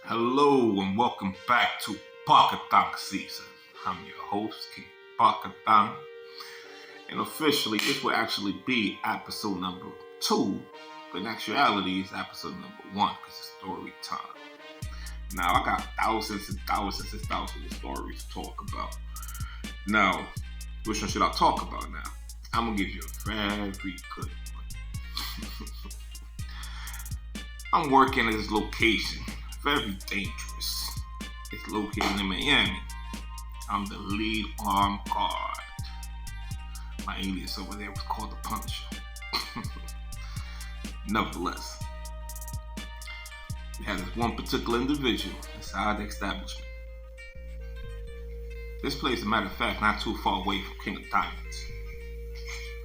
Hello and welcome back to Pakatang season. I'm your host, King Pakatang, and officially this will actually be episode number 2, but in actuality it's episode number 1 because it's story time. Now I got thousands and thousands and thousands of stories to talk about. Now, which one should I talk about now? I'm gonna give you a very good one. I'm working at this location. Very dangerous. It's located in Miami. I'm the lead armed guard. My alias over there was called the Punisher. Nevertheless, we had this one particular individual inside the establishment. This place, as a matter of fact, not too far away from King of Diamonds.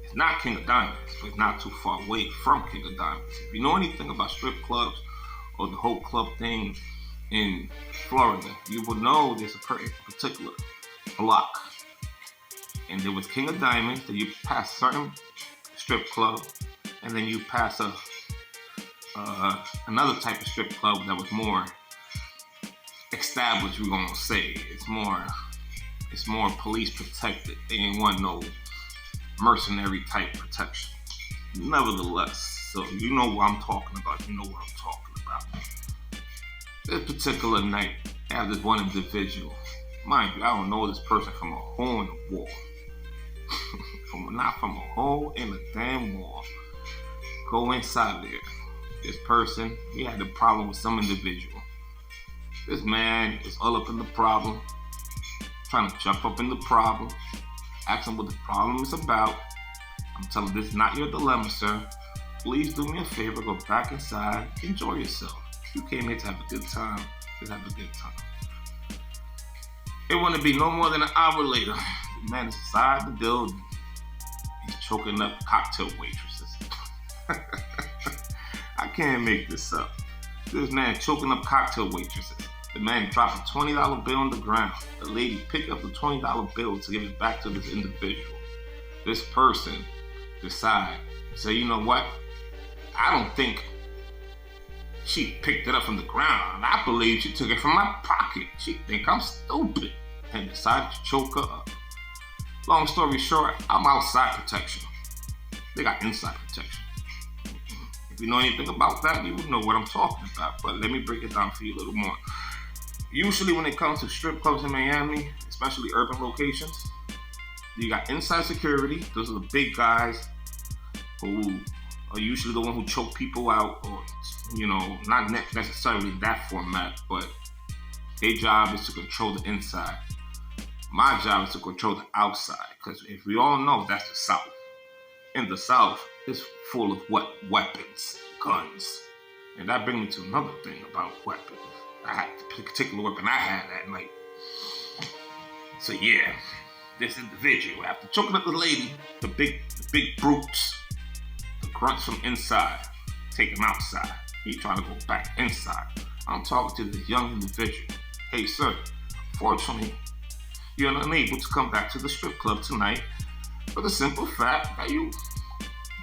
It's not King of Diamonds, but it's not too far away from King of Diamonds. If you know anything about strip clubs, or the whole club thing in Florida, you will know there's a particular block. And there was King of Diamonds, then you pass a certain strip club, and then you pass another type of strip club that was more established, we're gonna say. It's more police protected. They ain't want no mercenary type protection. Nevertheless, so you know what I'm talking about, This particular night, I have this one individual. Mind you, I don't know this person from a hole in the wall. Not from a hole in the damn wall. Go inside there. This person, he had a problem with some individual. This man is all up in the problem, trying to jump up in the problem, ask him what the problem is about. I'm telling him, this is not your dilemma, sir. Please do me a favor, go back inside, enjoy yourself. You came here to have a good time, just have a good time. It wouldn't be no more than an hour later. The man is inside the building. He's choking up cocktail waitresses. I can't make this up. This man choking up cocktail waitresses. The man dropped a $20 bill on the ground. The lady picked up the $20 bill to give it back to this individual. This person decided, say, you know what? I don't think she picked it up from the ground. I believe she took it from my pocket. She think I'm stupid and decided to choke her up. Long story short, I'm outside protection. They got inside protection. If you know anything about that, you would know what I'm talking about. But let me break it down for you a little more. Usually when it comes to strip clubs in Miami, especially urban locations, you got inside security. Those are the big guys who are usually the one who choke people out, or not necessarily that format, but their job is to control the inside. My job is to control the outside, because if we all know, that's the South. In the South, it's full of weapons, guns. And that brings me to another thing about weapons. I had the particular weapon I had that night. So yeah, this individual, after choking up the lady, the big brutes, the grunts from inside, take him outside. He trying to go back inside. I'm talking to this young individual. Hey sir, fortunately, you're unable to come back to the strip club tonight for the simple fact that you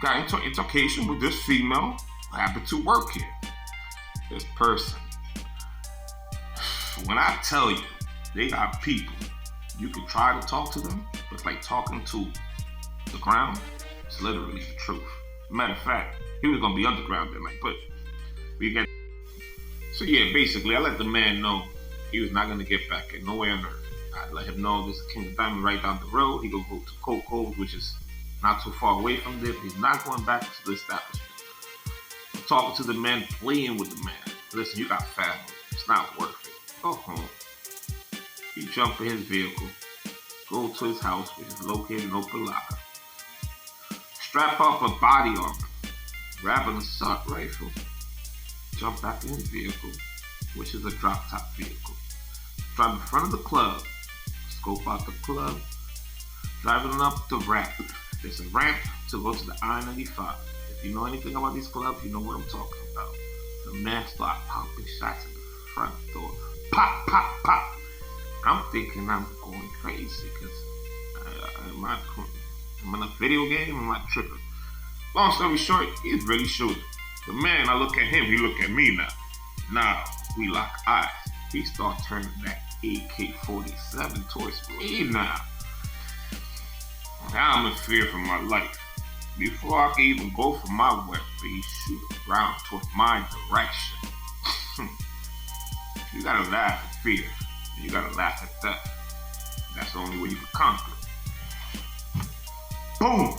got into altercation with this female who happened to work here. This person. When I tell you, they got people, you can try to talk to them, but it's like talking to the ground. It's literally the truth. Matter of fact, he was gonna be underground that night, but we get. So yeah, basically, I let the man know he was not gonna get back in, no way on earth. I let him know this is King of Diamond right down the road. He gonna go to Coco's, which is not too far away from there. He's not going back to the establishment. I'm talking to the man, playing with the man. Listen, you got family. It's not worth it. Go home. He jumped in his vehicle, go to his house, which is located in Opalaka. Strap up a body armor, grab an assault rifle, jump back in his vehicle, which is a drop-top vehicle. Drive in front of the club, scope out the club, driving up the ramp. There's a ramp to go to the I-95. If you know anything about these clubs, you know what I'm talking about. The man started popping shots at the front door. Pop, pop, pop. I'm thinking I'm going crazy because I'm in a video game, I'm not tripping. Long story short, he's really shooting. The man, I look at him, he look at me now. Now, We lock eyes. He start turning that AK-47 towards me now. Now I'm in fear for my life. Before I can even go for my weapon, he shoot around toward my direction. You gotta laugh at fear. You gotta laugh at death. That's the only way you can conquer it. Boom!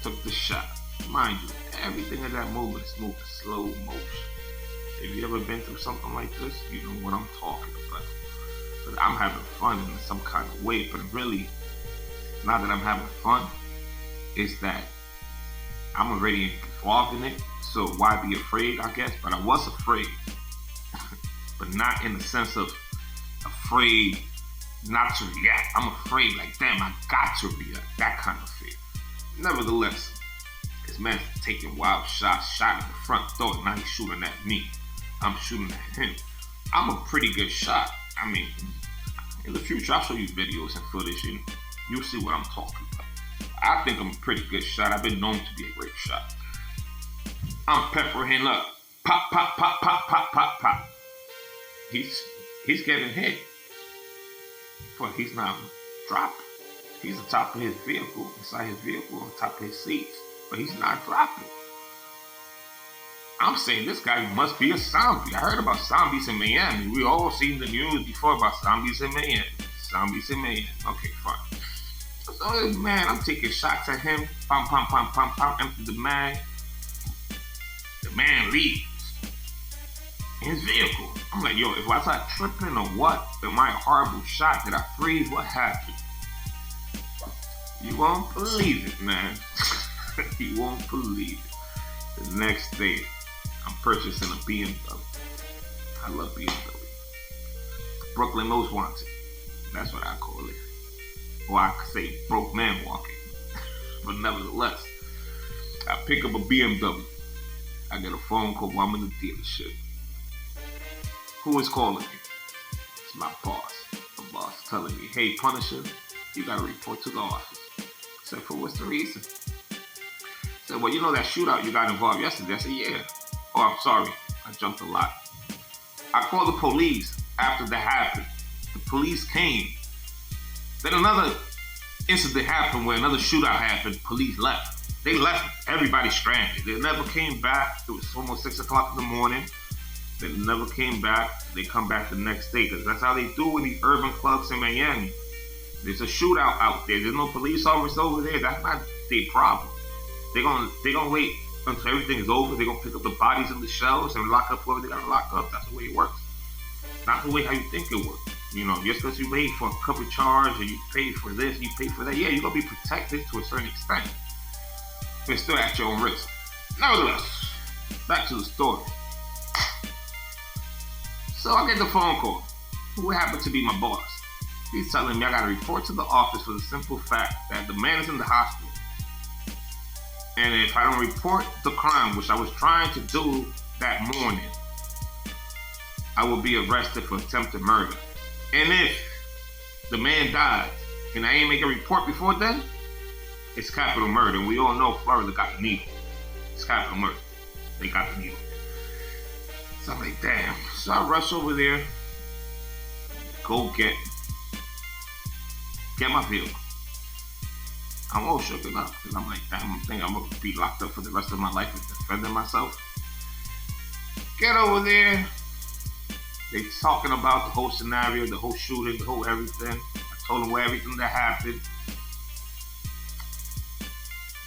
Took the shot. Mind you, everything in that movement is moving slow motion. If you ever been through something like this, you know what I'm talking about. But I'm having fun in some kind of way, but really, not that I'm having fun, is that I'm already involved in it, so why be afraid, I guess? But I was afraid, but not in the sense of afraid not to react. I'm afraid, like, damn, I got to react, that kind of fear. Nevertheless, this man's taking wild shots, shot in the front door, now he's shooting at me. I'm shooting at him. I'm a pretty good shot. I mean, in the future, I'll show you videos and footage, and you'll see what I'm talking about. I think I'm a pretty good shot. I've been known to be a great shot. I'm peppering him up. Pop, pop, pop, pop, pop, pop, pop. He's getting hit, but he's not dropping. He's on top of his vehicle, inside his vehicle, on top of his seats, but he's not dropping. I'm saying this guy must be a zombie. I heard about zombies in Miami. We all seen the news before about zombies in Miami. Zombies in Miami. Okay, fine. So, man, I'm taking shots at him. Pom, pom, pom, pom, pom. Empty the mag. The man leaves in his vehicle. I'm like, yo, if I start tripping or what? Am I a horrible shot? Did I freeze? What happened? You won't believe it, man. You won't believe it. The next day, I'm purchasing a BMW. I love BMW. Brooklyn Most Wanted. That's what I call it. Or I could say broke man walking. But nevertheless, I pick up a BMW. I get a phone call while I'm in the dealership. Who is calling me? It's my boss. My boss is telling me, hey, Punisher, you gotta report to the office. I said, for what's the reason? I said, well, you know that shootout you got involved yesterday? I said, yeah. Oh, I'm sorry. I jumped a lot. I called the police after that happened. The police came. Then another incident happened where another shootout happened. Police left. They left everybody stranded. They never came back. It was almost 6 o'clock in the morning. They never came back. They come back the next day because that's how they do in these urban clubs in Miami. There's a shootout out there. There's no police officers over there. That's not their problem. They're gonna wait until everything is over. They're gonna pick up the bodies in the shelves and lock up whoever they gotta lock up. That's the way it works. Not the way how you think it works. You know, just because you paid for a cover charge and you pay for this, you pay for that, yeah, you're gonna be protected to a certain extent. But still at your own risk. Nevertheless, back to the story. So I get the phone call. Who happened to be my boss? He's telling me I gotta report to the office for the simple fact that the man is in the hospital. And if I don't report the crime, which I was trying to do that morning, I will be arrested for attempted murder. And if the man dies and I ain't make a report before then, it's capital murder. And we all know Florida got the needle. It's capital murder. They got the needle. So I'm like, damn. So I rush over there, go get my vehicle. I'm all shook up because I'm like, damn, I think I'm going to be locked up for the rest of my life and defending myself. Get over there. They talking about the whole scenario, the whole shooting, the whole everything. I told them where everything that happened.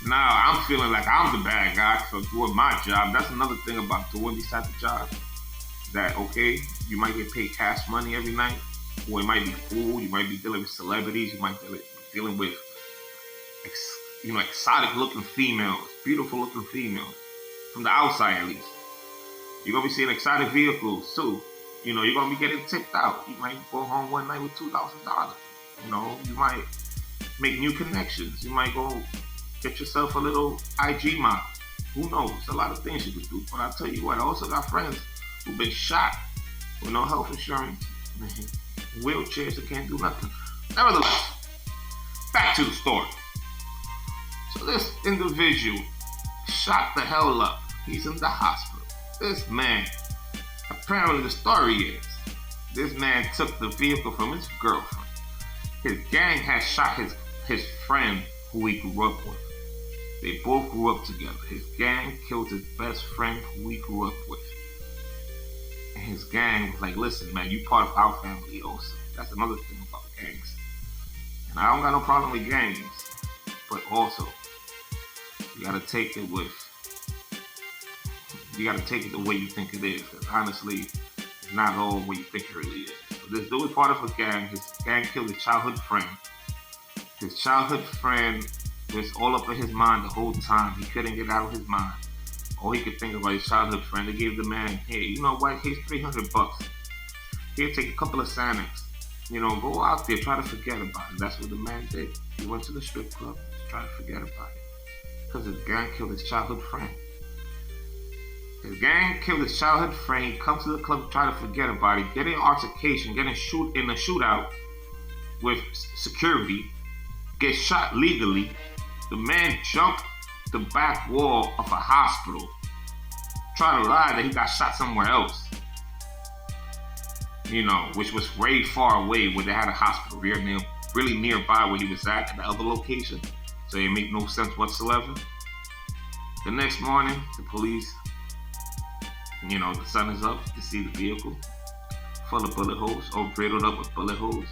Now I'm feeling like I'm the bad guy for doing my job. That's another thing about doing these types of jobs. That, okay, you might get paid cash money every night, or it might be food, you might be dealing with celebrities, you might be dealing with exotic looking females, beautiful looking females, from the outside at least. You're going to be seeing exotic vehicles too. You know, you're going to be getting tipped out. You might go home one night with $2,000. You know, you might make new connections. You might go get yourself a little IG model. Who knows? A lot of things you could do. But I'll tell you what, I also got friends who've been shot with no health insurance, wheelchairs that can't do nothing. Nevertheless, back to the story. So this individual shot the hell up. He's in the hospital. This man, I Apparently the story is, this man took the vehicle from his girlfriend. His gang had shot his friend who he grew up with. They both grew up together. His gang killed his best friend who he grew up with. And his gang was like, listen, man, you part of our family also. That's another thing about gangs. And I don't got no problem with gangs. But also, you gotta take it the way you think it is. Because honestly, it's not all the way you think it really is. So this dude is part of a gang. His gang killed his childhood friend. His childhood friend was all up in his mind the whole time. He couldn't get out of his mind. All he could think about his childhood friend. They gave the man, hey, you know what? Here's $300. Here, take a couple of Xanax. You know, go out there, try to forget about it. That's what the man did. He went to the strip club to try to forget about it. Because his gang killed his childhood friend. His gang killed his childhood friend. He comes to the club to try to forget about it. Get in an altercation, get in a shootout with security. Get shot legally. The man jumped the back wall of a hospital. Trying to lie that he got shot somewhere else. You know, which was way far away where they had a hospital really nearby where he was at the other location. So it made no sense whatsoever. The next morning, the police, you know, the sun is up to see the vehicle full of bullet holes, all riddled up with bullet holes.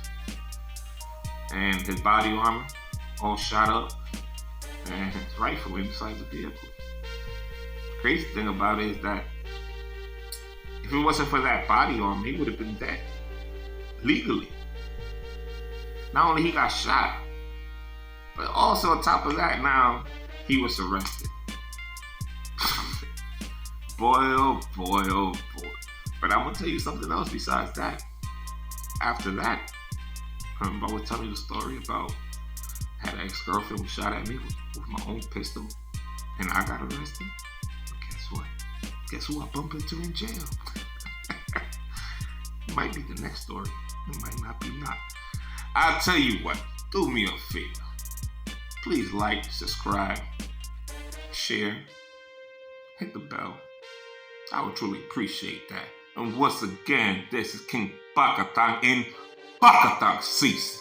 And his body armor all shot up. And his rifle inside the vehicle. The crazy thing about it is that if it wasn't for that body armor, he would have been dead. Legally. Not only he got shot, but also on top of that, now he was arrested. Boy, oh boy, oh boy. But I'm gonna tell you something else besides that. After that, remember I was telling you the story about I had an ex-girlfriend who shot at me with my own pistol, and I got arrested. But guess what? Guess who I bump into in jail? It might be the next story. It might not be not. I'll tell you what. Do me a favor. Please like, subscribe, share, hit the bell. I would truly appreciate that. And once again, this is King Bakatang in Bakatang Cease.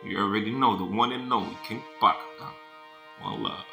You already know the one and only King Bakatang. One love.